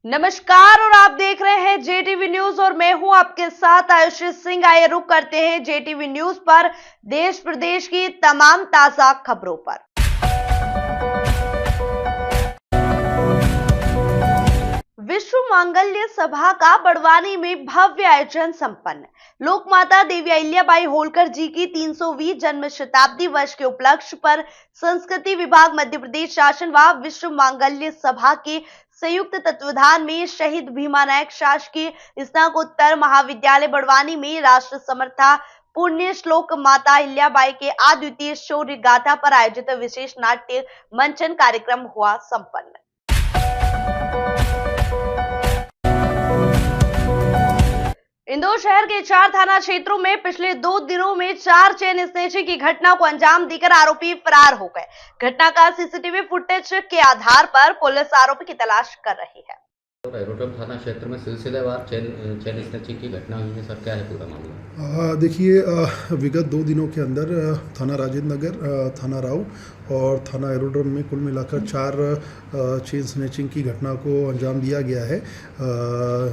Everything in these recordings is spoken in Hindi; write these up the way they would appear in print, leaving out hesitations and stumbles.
नमस्कार और आप देख रहे हैं जेटीवी न्यूज और मैं हूं आपके साथ आयुषी सिंह। आइए रुक करते हैं जेटीवी न्यूज पर देश प्रदेश की तमाम ताजा खबरों पर। विश्व मांगल्य सभा का बड़वानी में भव्य आयोजन संपन्न। लोकमाता देवी अहिल्याबाई होलकर जी की 320 जन्म शताब्दी वर्ष के उपलक्ष्य पर संस्कृति विभाग मध्य प्रदेश शासन व विश्व मांगल्य सभा के संयुक्त तत्वाधान में शहीद भीमा नायक शासकीय स्नातकोत्तर महाविद्यालय बड़वानी में राष्ट्र समर्था पुण्य श्लोक माता अहिल्याबाई के अद्वितीय शौर्य गाथा पर आयोजित विशेष नाट्य मंचन कार्यक्रम हुआ संपन्न। इंदौर शहर के 4 थाना क्षेत्रों में पिछले 2 दिनों में 4 चेन स्नैचिंग की घटना को अंजाम देकर आरोपी फरार हो गए। घटना का सीसीटीवी फुटेज के आधार पर पुलिस आरोपी की तलाश कर रही है। एरोड्रम थाना क्षेत्र में सिलसिलेवार चेन स्नैचिंग की घटना हुई है सर, क्या है पूरा मामला? देखिए, विगत 2 दिनों के अंदर थाना राजेंद्र नगर, थाना राव और थाना एरोड्रम में कुल मिलाकर 4 चेन स्नैचिंग की घटना को अंजाम दिया गया है,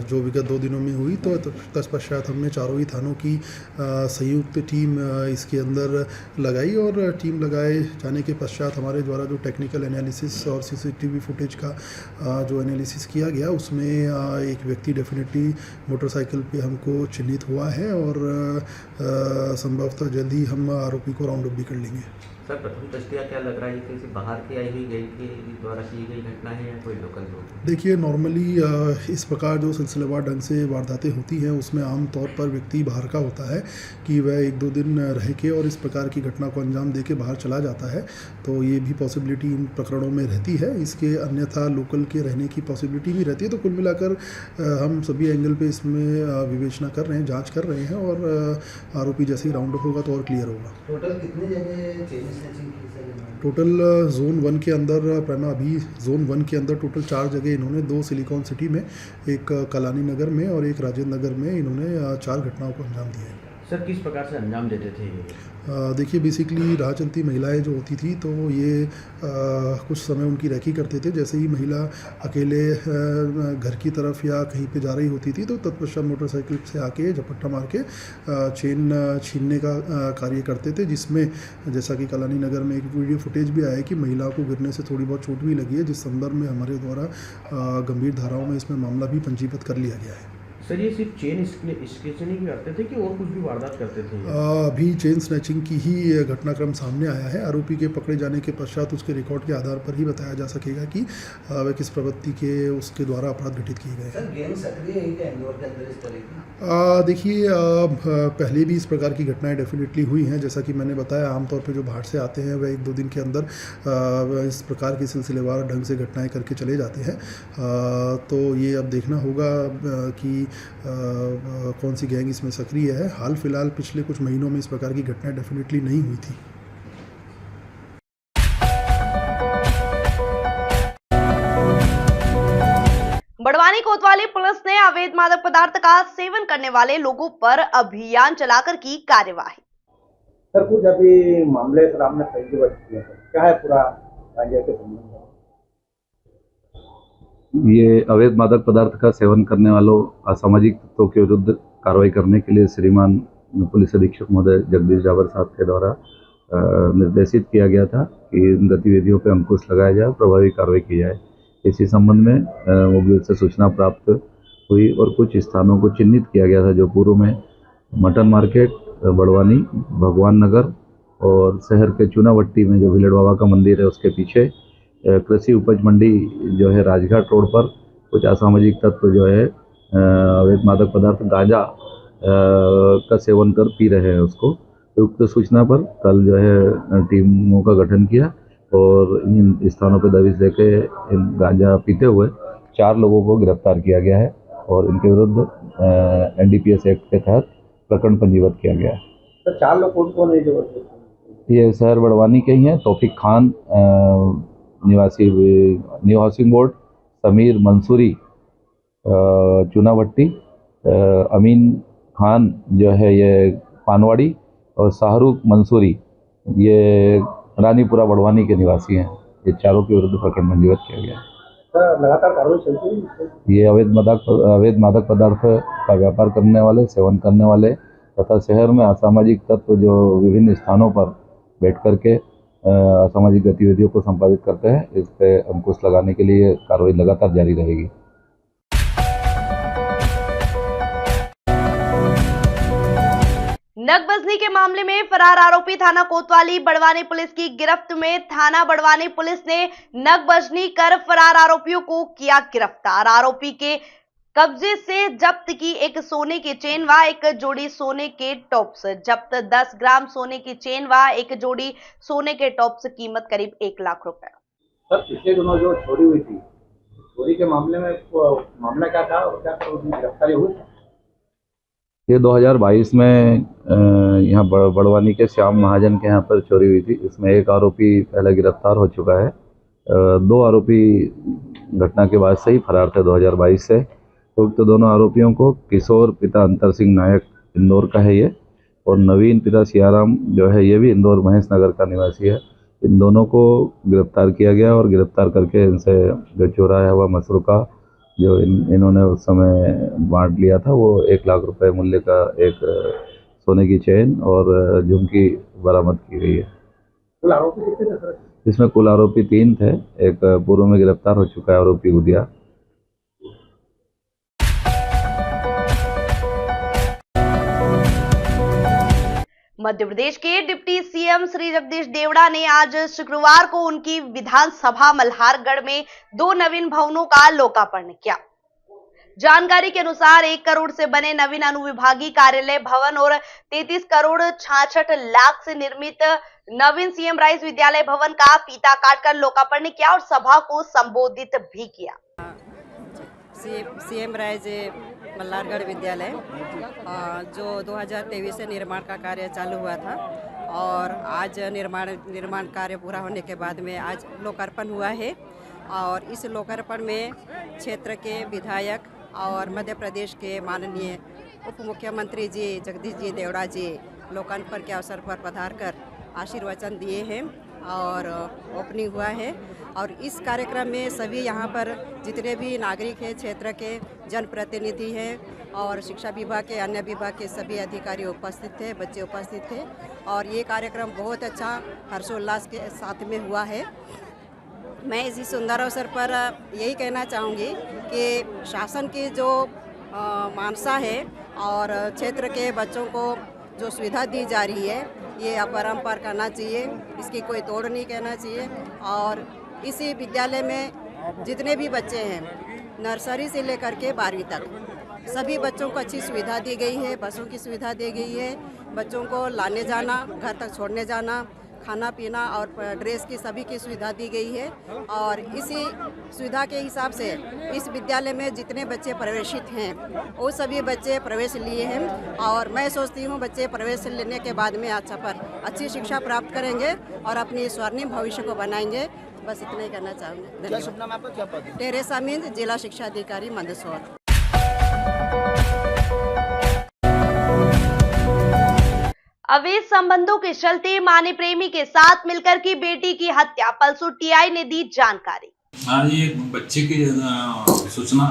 जो विगत 2 दिनों में हुई। तो तत्पश्चात हमने चारों ही थानों की संयुक्त टीम इसके अंदर लगाई और टीम लगाए जाने के पश्चात हमारे द्वारा जो टेक्निकल एनालिसिस और सीसीटीवी फुटेज का जो एनालिसिस किया गया उसमें एक व्यक्ति डेफिनेटली मोटरसाइकिल पे हमको चिन्हित हुआ है और संभवतः जल्द ही हम आरोपी को राउंड अप भी कर लेंगे। सर, प्रथम दृष्टया क्या लग रहा है कि किसी बाहर की आई हुई गई के द्वारा की गई घटना है या कोई लोकल लोग? देखिए, नॉर्मली इस प्रकार जो सिलसिलेवार ढंग से वारदातें होती हैं उसमें आम तौर पर व्यक्ति बाहर का होता है कि वह 1-2 दिन रह के और इस प्रकार की घटना को अंजाम दे के बाहर चला जाता है, तो ये भी पॉसिबिलिटी इन प्रकरणों में रहती है। इसके अन्यथा लोकल के रहने की पॉसिबिलिटी भी रहती है। तो कुल मिलाकर हम सभी एंगल पे इसमें विवेचना कर रहे हैं, जाँच कर रहे हैं और आरोपी जैसे ही राउंड अप होगा तो और क्लियर होगा। टोटल कितने जगह टोटल जोन 1 के अंदर अभी जोन 1 के अंदर टोटल 4 जगह इन्होंने 2 सिलिकॉन सिटी में, एक कलानी नगर में और एक राजेंद्र नगर में इन्होंने 4 घटनाओं को अंजाम दिया है। सर, किस प्रकार से अंजाम देते थे? देखिए, बेसिकली राह चलती महिलाएं जो होती थी तो ये कुछ समय उनकी रैकी करते थे। जैसे ही महिला अकेले घर की तरफ या कहीं पे जा रही होती थी तो तत्पश्चात मोटरसाइकिल से आके झपट्टा मार के चेन छीनने का कार्य करते थे, जिसमें जैसा कि कलानी नगर में एक वीडियो फुटेज भी आया है कि महिला को गिरने से थोड़ी बहुत चोट भी लगी है, जिस संदर्भ में हमारे द्वारा गंभीर धाराओं में इसमें मामला भी पंजीबद्ध कर लिया गया है। सर, ये सिर्फ चेन स्नैचिंग करते थे कि और कुछ भी वारदात करते थे? अभी चेन स्नैचिंग की ही घटनाक्रम सामने आया है। आरोपी के पकड़े जाने के पश्चात उसके रिकॉर्ड के आधार पर ही बताया जा सकेगा कि वह किस प्रवृत्ति के उसके द्वारा अपराध घटित किए गए हैं। गैंग सक्रिय है क्या इंदौर के अंदर इस तरह की? देखिए, पहले भी इस प्रकार की घटनाएं डेफिनेटली हुई हैं। जैसा कि मैंने बताया, आमतौर पर जो बाहर से आते हैं वह 1-2 दिन के अंदर इस प्रकार की सिलसिलेवार ढंग से घटनाएं करके चले जाते हैं। तो ये अब देखना होगा कि कौन सी गैंग इसमें सक्रिय है। हाल फिलहाल पिछले कुछ महीनों में इस प्रकार की घटनाएं डेफिनेटली नहीं हुई थी। बड़वानी कोतवाली पुलिस ने अवैध मादक पदार्थ का सेवन करने वाले लोगों पर अभियान चलाकर की कार्यवाही। सर, कुछ अभी मामले सर आपने पहली बार किया है, क्या है पूरा गांजा के संबंध में? ये अवैध मादक पदार्थ का सेवन करने वालों असामाजिक तत्वों के विरुद्ध कार्रवाई करने के लिए श्रीमान पुलिस अधीक्षक महोदय जगदीश जावर साहब के द्वारा निर्देशित किया गया था कि इन गतिविधियों पर अंकुश लगाया जाए, प्रभावी कार्रवाई की जाए। इसी संबंध में मोबाइल से सूचना प्राप्त हुई और कुछ स्थानों को चिन्हित किया गया था जो पूर्व में मटन मार्केट, बड़वानी, भगवान नगर और शहर के चूनावट्टी में जो भीलड़ बाबा का मंदिर है उसके पीछे कृषि उपज मंडी जो है राजघाट रोड पर कुछ असामाजिक तत्व जो है अवैध मादक पदार्थ गांजा का सेवन कर पी रहे हैं। उसको उक्त सूचना पर कल जो है टीमों का गठन किया और इन स्थानों पर दबिश देके इन गांजा पीते हुए 4 लोगों को गिरफ्तार किया गया है और इनके विरुद्ध NDPS एक्ट के तहत प्रकरण पंजीबद्ध किया गया है। तो 4 लोग कौन है जो? ये शहर बड़वानी के ही हैं। तौफीक खान निवासी new housing board, Sameer Mansuri Chunabhatti, Amin Khan जो है ये पानवाड़ी और शाहरुख मंसूरी ये रानीपुरा बड़वानी के निवासी हैं। ये चारों के विरुद्ध प्रकरण पंजीबद्ध किया गया है। लगातार कार्रवाई चलती है इस पे? ये अवैध मादक पदार्थ का व्यापार करने वाले, सेवन करने वाले तथा शहर में असामाजिक तत्व जो विभिन्न स्थानों पर बैठ करके असामाजिक गतिविधियों को संपादित करते हैं, इस पे अंकुश लगाने के लिए कार्रवाई लगातार जारी रहेगी। नकबजनी के मामले में फरार आरोपी थाना कोतवाली बड़वानी पुलिस की गिरफ्त में। थाना बड़वानी पुलिस ने नकबजनी कर फरार आरोपियों को किया गिरफ्तार। आरोपी के कब्जे से जब्त की एक सोने की चेन व एक जोड़ी सोने के टॉप्स जब्त। 10 ग्राम सोने की चेन व एक जोड़ी सोने के टॉप्स कीमत करीब 1 लाख रुपए। सर पिछले दिनों जो चोरी हुई थी, चोरी के मामले में मामला क्या था और क्या गिरफ्तारी हुई? ये 2022 में यहाँ बड़वानी के श्याम महाजन के यहाँ पर चोरी हुई थी। इसमें एक आरोपी पहले गिरफ्तार हो चुका है। 2 आरोपी घटना के बाद से ही फरार थे 2022 से। तो दोनों आरोपियों को किशोर पिता अंतर सिंह नायक इंदौर का है ये, और नवीन पिता सियाराम जो है ये भी इंदौर महेश नगर का निवासी है। इन दोनों को गिरफ्तार किया गया और गिरफ्तार करके इनसे जो चुराया हुआ मसरूका जो इन्होंने उस समय बांट लिया था, वो 1 लाख रुपए मूल्य का एक सोने की चेन और झुमकी बरामद की गई है। कुल आरोपी कितने थे सर? इसमें कुल आरोपी 3 थे। एक पूर्व में गिरफ्तार हो चुका है आरोपी उदिया। मध्य प्रदेश के डिप्टी सीएम श्री जगदीश देवड़ा ने आज शुक्रवार को उनकी विधानसभा मल्हारगढ़ में 2 नवीन भवनों का लोकार्पण किया। जानकारी के अनुसार 1 करोड़ से बने नवीन अनुविभागीय कार्यालय भवन और 33 करोड़ 66 लाख से निर्मित नवीन सीएम राइस विद्यालय भवन का फीता काटकर लोकार्पण किया और सभा को संबोधित भी किया। सीएम राइज मल्हारगढ़ विद्यालय जो 2023 से निर्माण का कार्य चालू हुआ था और आज निर्माण कार्य पूरा होने के बाद में आज लोकार्पण हुआ है। और इस लोकार्पण में क्षेत्र के विधायक और मध्य प्रदेश के माननीय उप मुख्यमंत्री जी जगदीश जी देवड़ा जी लोकार्पण के अवसर पर पधार कर आशीर्वचन दिए हैं और ओपनिंग हुआ है। और इस कार्यक्रम में सभी यहाँ पर जितने भी नागरिक हैं, क्षेत्र के जनप्रतिनिधि हैं और शिक्षा विभाग के अन्य विभाग के सभी अधिकारी उपस्थित थे, बच्चे उपस्थित थे और ये कार्यक्रम बहुत अच्छा हर्षोल्लास के साथ में हुआ है। मैं इसी सुंदर अवसर पर यही कहना चाहूँगी कि शासन की जो मानसा है और क्षेत्र के बच्चों को जो सुविधा दी जा रही है ये अपरंपार करना चाहिए, इसकी कोई तोड़ नहीं कहना चाहिए। और इसी विद्यालय में जितने भी बच्चे हैं नर्सरी से लेकर के 12वीं तक सभी बच्चों को अच्छी सुविधा दी गई है, बसों की सुविधा दी गई है, बच्चों को लाने जाना, घर तक छोड़ने जाना, खाना पीना और ड्रेस की सभी की सुविधा दी गई है। और इसी सुविधा के हिसाब से इस विद्यालय में जितने बच्चे प्रवेशित हैं वो सभी बच्चे प्रवेश लिए हैं और मैं सोचती हूँ बच्चे प्रवेश लेने के बाद में अच्छी शिक्षा प्राप्त करेंगे और अपनी स्वर्णिम भविष्य को बनाएंगे। बस इतना ही करना चाहूँगी। क्या शुभ नाम आपका, क्या पद? टेरेसा मीन्स जिला शिक्षा अधिकारी मंदसौर। अवैध संबंधों के चलते मां ने प्रेमी के साथ मिलकर की बेटी की हत्या। पलसू टीआई ने दी जानकारी। ये बच्चे की सूचना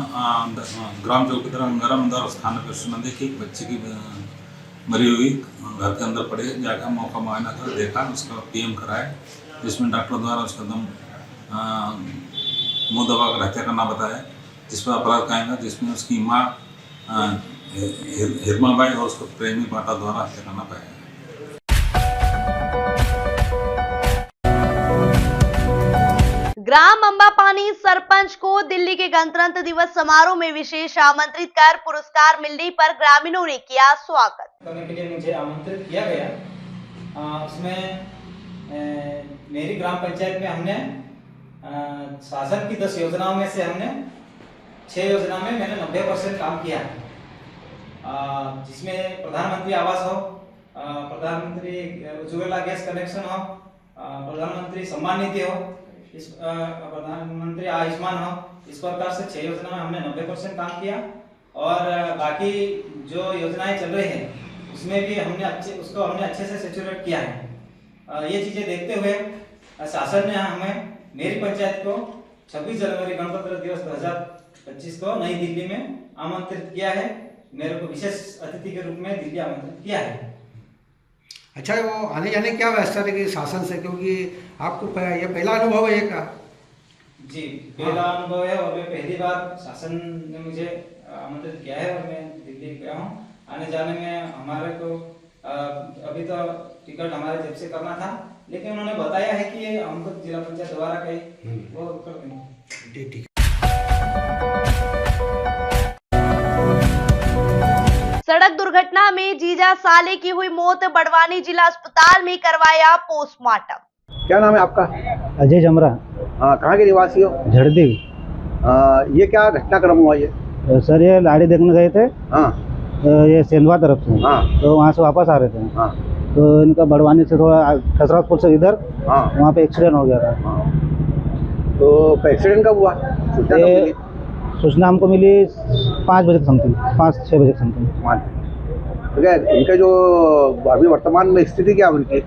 ग्राम चौकीदार अंगारा स्थान पर सूचना दी कि बच्चे की मरी हुई घर के अंदर पड़े, जाकर मौका मुआयना कर देखा, उसका पीएम कराए, जिसमें डॉक्टर द्वारा उसका दम मुंह दबाकर हत्या करना बताया, जिस पर अपराध कायम, जिसमें उसकी माँ हिरमाबाई और उसका प्रेमी पाटा द्वारा हत्या करना पाया। ग्राम अंबापानी सरपंच को दिल्ली के गणतंत्र दिवस समारोह में विशेष आमंत्रित कर पुरस्कार मिलने पर ग्रामीणों ने किया स्वागत करने के लिए मुझे आमंत्रित किया गया। उसमें मेरी ग्राम पंचायत में हमने शासन की 10 योजनाओं में से हमने 6 योजना में मैंने 90% काम किया, जिसमें प्रधानमंत्री आवास हो, प्रधानमंत्री उज्ज्वला गैस कनेक्शन हो, प्रधानमंत्री सम्मान निधि हो, प्रधानमंत्री आयुष्मान हो। इस प्रकार से 6 योजना में हमने 90% काम किया और बाकी जो योजनाएं चल रही हैं उसमें भी हमने अच्छे से सैचुरेट किया है। ये चीजें देखते हुए शासन ने हमें मेरी पंचायत को 26 जनवरी गणतंत्र दिवस 2025 को नई दिल्ली में आमंत्रित किया है। मेरे को विशेष अतिथि के रूप में दिल्ली आमंत्रित किया है। अच्छा, वो आने जाने क्या व्यवस्था रहेगी शासन से, क्योंकि आपको ये पहला अनुभव है का? जी, पहला अनुभव है और मैं पहली बार शासन ने मुझे आमंत्रित किया है और मैं दिल्ली गया हूँ। आने जाने में हमारे को अभी तो टिकट हमारे जेब से करना था, लेकिन उन्होंने बताया है कि ये हमको जिला पंचायत द्वारा कहीं वो कर देंगे। ठीक। सड़क दुर्घटना में जीजा साले की हुई मौत, बड़वानी जिला अस्पताल में करवाया पोस्टमार्टम। क्या नाम है आपका? अजय जमरा। हाँ, कहाँ के निवासी हो? झड़देव। ये क्या घटनाक्रम हुआ ये? सर ये लाड़ी देखने गए थे। हाँ। ये सेंधवा तरफ से। हाँ। तो वहाँ से वापस आ रहे थे। हाँ। तो इनका बड़वानी से थोड़ा खसरात पुल से इधर, हाँ, वहाँ पे एक्सीडेंट हो गया था। हाँ। तो एक्सीडेंट कब हुआ? सूचना हमको मिली 5 बजे समथिंग, 5-6 बजे समथिंग। तो क्या इनका जो अभी वर्तमान में स्थिति क्या उनकी?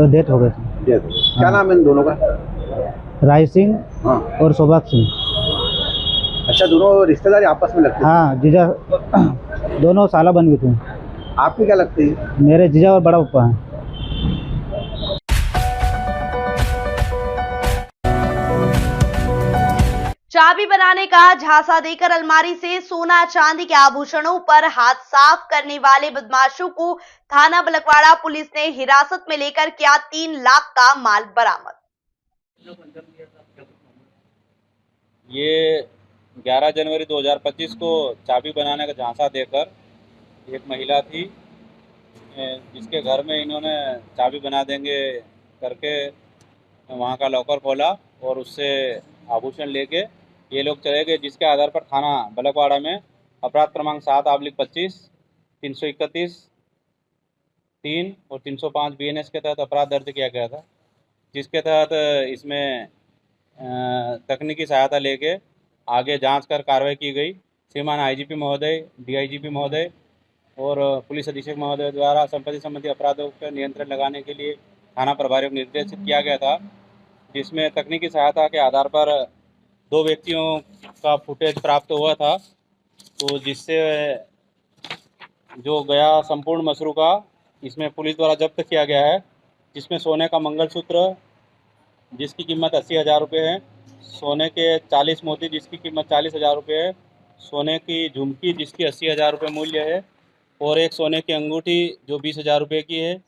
डेथ हो गई थी। क्या नाम है इन दोनों का? राय सिंह। हाँ। और सौभाग सिंह। अच्छा, दोनों रिश्तेदार आपस में लगते हैं? हाँ, जीजा दोनों साला बन गए थे। आपकी क्या लगती है? मेरे जीजा और बड़ा पप्पा हैं। चाबी बनाने का झांसा देकर अलमारी से सोना चांदी के आभूषणों पर हाथ साफ करने वाले बदमाशों को थाना बलकवाड़ा पुलिस ने हिरासत में लेकर किया 3 लाख का माल बरामद। ये 11 जनवरी 2025 को चाबी बनाने का झांसा देकर एक महिला थी, जिसके घर में इन्होंने चाबी बना देंगे करके वहाँ का लॉकर खोला और उससे आभूषण लेके ये लोग चले गए, जिसके आधार पर थाना बलकवाड़ा में अपराध क्रमांक 7/25, 331, 3 और 305 BNS के तहत अपराध दर्ज किया गया था, जिसके तहत इसमें तकनीकी सहायता लेके आगे जांच कर कार्रवाई की गई। श्रीमान IGP महोदय, DIGP महोदय और पुलिस अधीक्षक महोदय द्वारा संपत्ति संबंधी अपराधों पर नियंत्रण लगाने के लिए थाना प्रभारियों को निर्देशित किया गया था, जिसमें तकनीकी सहायता के आधार पर 2 व्यक्तियों का फुटेज प्राप्त हुआ था, तो जिससे जो गया संपूर्ण मसरू का इसमें पुलिस द्वारा जब्त किया गया है, जिसमें सोने का मंगलसूत्र जिसकी कीमत 80,000 रुपये है, सोने के 40 मोती जिसकी कीमत 40,000 रुपये है, सोने की झुमकी जिसकी 80,000 रुपये मूल्य है और एक सोने की अंगूठी जो 20,000 रुपये की है,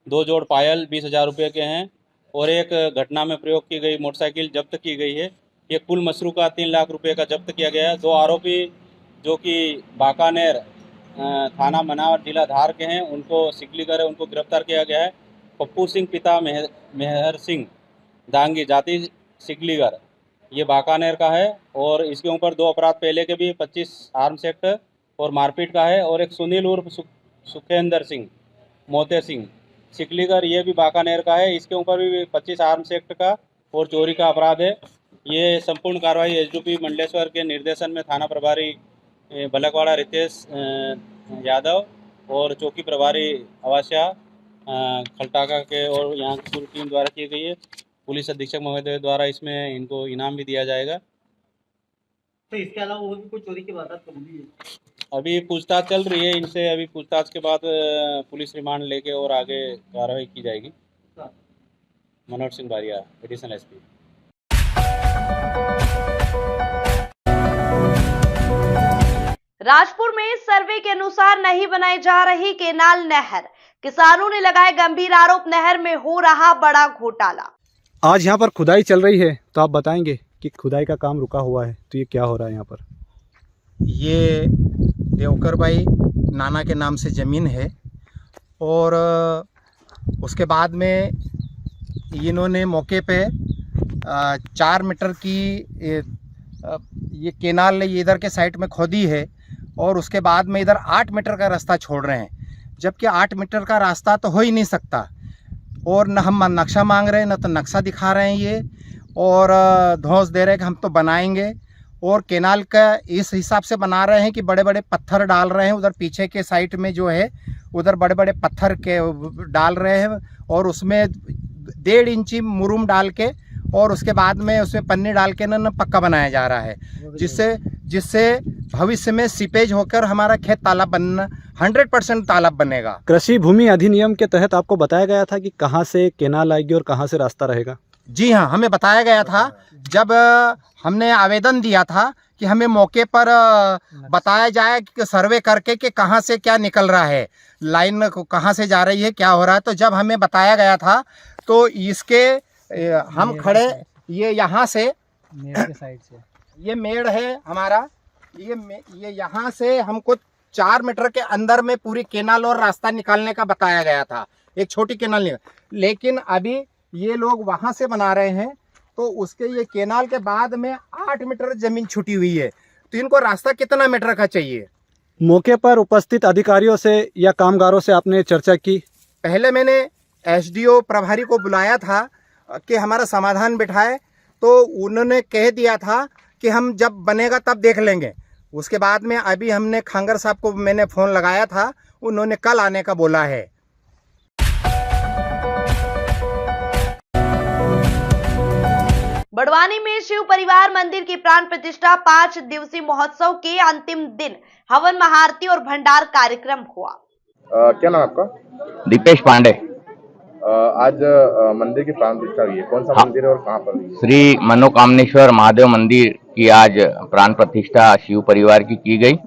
2 जोड़ पायल 20,000 रुपये के हैं और एक घटना में प्रयोग की गई मोटरसाइकिल जब्त की गई है। ये कुल मसरू का 3 लाख रुपये का जब्त किया गया है। 2 आरोपी जो कि बाकानेर थाना मनावर जिला धार के हैं, उनको सिकलीगर है, उनको गिरफ्तार किया गया है। पप्पू सिंह पिता मेहर सिंह दांगी जाति सिकलीगर, ये बाकानेर का है और इसके ऊपर 2 अपराध पहले के भी 25 आर्म्स एक्ट और मारपीट का है, और एक सुनील उर्फ सुखेंद्र सिंह मोते सिंह सिकलीगर, ये भी बाकानेर का है, इसके ऊपर भी 25 आर्म्स एक्ट का और चोरी का अपराध है। ये संपूर्ण कार्रवाई SDP मंडलेश्वर के निर्देशन में थाना प्रभारी बलकवाड़ा रितेश यादव और चौकी प्रभारी अवास्या खलटाका के और यहाँ की पूरी टीम द्वारा की गई है। पुलिस अधीक्षक महोदय द्वारा इसमें इनको इनाम भी दिया जाएगा। तो इसके अलावा और भी कोई चोरी की वारदात करी है? अभी पूछताछ चल रही है इनसे, अभी पूछताछ के बाद पुलिस रिमांड लेके और आगे कार्रवाई की जाएगी। मनोज सिंह बारिया, एडिशनल SP। राजपुर में सर्वे के अनुसार नहीं बनाई जा रही केनाल नहर, किसानों ने लगाए गंभीर आरोप, नहर में हो रहा बड़ा घोटाला। आज यहाँ पर खुदाई चल रही है, तो आप बताएंगे कि खुदाई का काम रुका हुआ है, तो ये क्या हो रहा है यहाँ पर? ये देवकर भाई नाना के नाम से ज़मीन है और उसके बाद में इन्होंने मौके पे 4 मीटर की ये केनाल ये इधर के साइड में खोदी है और उसके बाद में इधर 8 मीटर का रास्ता छोड़ रहे हैं, जबकि 8 मीटर का रास्ता तो हो ही नहीं सकता। और न हम नक्शा मांग रहे हैं, न तो नक्शा दिखा रहे हैं ये, और धौंस दे रहे हैं कि हम तो बनाएंगे। और केनाल का इस हिसाब से बना रहे हैं कि बड़े बड़े पत्थर डाल रहे हैं, उधर पीछे के साइड में जो है उधर बड़े बड़े पत्थर के डाल रहे हैं और उसमें 1.5 इंची मुरुम डाल के और उसके बाद में उसमें पन्नी डाल के ना पक्का बनाया जा रहा है, जिससे भविष्य में सीपेज होकर हमारा खेत तालाब बनना 100% तालाब बनेगा। कृषि भूमि अधिनियम के तहत आपको बताया गया था कि कहाँ से केनाल आएगी और कहाँ से रास्ता रहेगा? जी हाँ, हमें बताया गया था जब हमने आवेदन दिया था कि हमें मौके पर बताया जाए कि सर्वे करके कि कहाँ से क्या निकल रहा है, लाइन कहाँ से जा रही है, क्या हो रहा है। तो जब हमें बताया गया था तो इसके हम खड़े ये यहाँ से मेड़ के साइड से ये मेड़ है हमारा, ये यहाँ से हमको 4 मीटर के अंदर में पूरी केनाल और रास्ता निकालने का बताया गया था, एक छोटी केनाल। लेकिन अभी ये लोग वहाँ से बना रहे हैं तो उसके ये केनाल के बाद में 8 मीटर जमीन छुटी हुई है, तो इनको रास्ता कितना मीटर का चाहिए? मौके पर उपस्थित अधिकारियों से या कामगारों से आपने चर्चा की? पहले मैंने एसडीओ प्रभारी को बुलाया था कि हमारा समाधान बिठाए, तो उन्होंने कह दिया था कि हम जब बनेगा तब देख लेंगे। उसके बाद में अभी हमने खांगर साहब को मैंने फ़ोन लगाया था, उन्होंने कल आने का बोला है। बड़वानी में शिव परिवार मंदिर की प्राण प्रतिष्ठा 5 दिवसीय महोत्सव के अंतिम दिन हवन महाआरती और भंडार कार्यक्रम हुआ। क्या नाम आपका? दीपेश पांडे। आज मंदिर की प्राण प्रतिष्ठा हुई है, कौन सा मंदिर है और कहाँ पर? श्री मनोकामनेश्वर महादेव मंदिर की आज प्राण प्रतिष्ठा शिव परिवार की गई।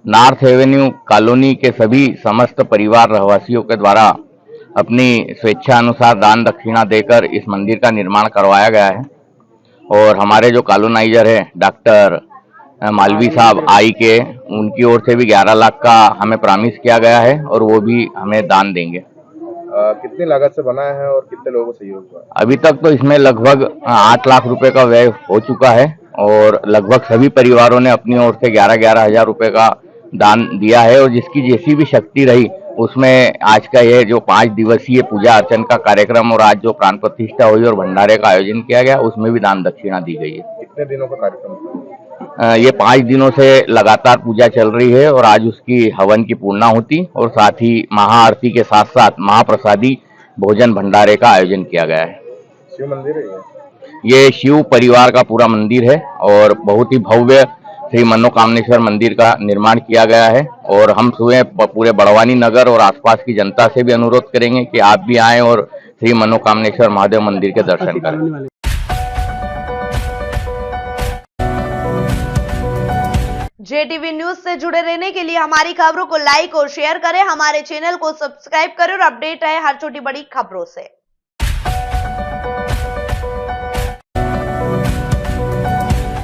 नॉर्थ एवेन्यू कॉलोनी के सभी समस्त परिवार रहवासियों के द्वारा अपनी स्वेच्छा अनुसार दान दक्षिणा देकर इस मंदिर का निर्माण करवाया गया है। और हमारे जो कॉलोनाइजर है डॉक्टर मालवी साहब आई के, उनकी ओर से भी 11 लाख का हमें प्रॉमिस किया गया है और वो भी हमें दान देंगे। कितनी लागत से बना है और कितने लोगों को सहयोग हुआ? अभी तक तो इसमें लगभग 8 लाख रुपए का व्यय हो चुका है और लगभग सभी परिवारों ने अपनी ओर से 11-11 हजार रुपए का दान दिया है। और जिसकी जैसी भी शक्ति रही उसमें आज का ये जो 5 दिवसीय पूजा अर्चन का कार्यक्रम और आज जो प्राण प्रतिष्ठा हुई और भंडारे का आयोजन किया गया उसमें भी दान दक्षिणा दी गई है। कितने दिनों का कार्यक्रम? ये 5 दिनों से लगातार पूजा चल रही है और आज उसकी हवन की पूर्णाहुति और साथ ही महाआरती के साथ साथ महाप्रसादी भोजन भंडारे का आयोजन किया गया है। शिव मंदिर है ये शिव परिवार का पूरा मंदिर है और बहुत ही भव्य श्री मनोकामनेश्वर मंदिर का निर्माण किया गया है। और हम पूरे बड़वानी नगर और आसपास की जनता से भी अनुरोध करेंगे कि आप भी आएं और श्री मनोकामनेश्वर महादेव मंदिर के दर्शन करें। JTV न्यूज से जुड़े रहने के लिए हमारी खबरों को लाइक और शेयर करें, हमारे चैनल को सब्सक्राइब करें और अपडेट रहे हर छोटी बड़ी खबरों से।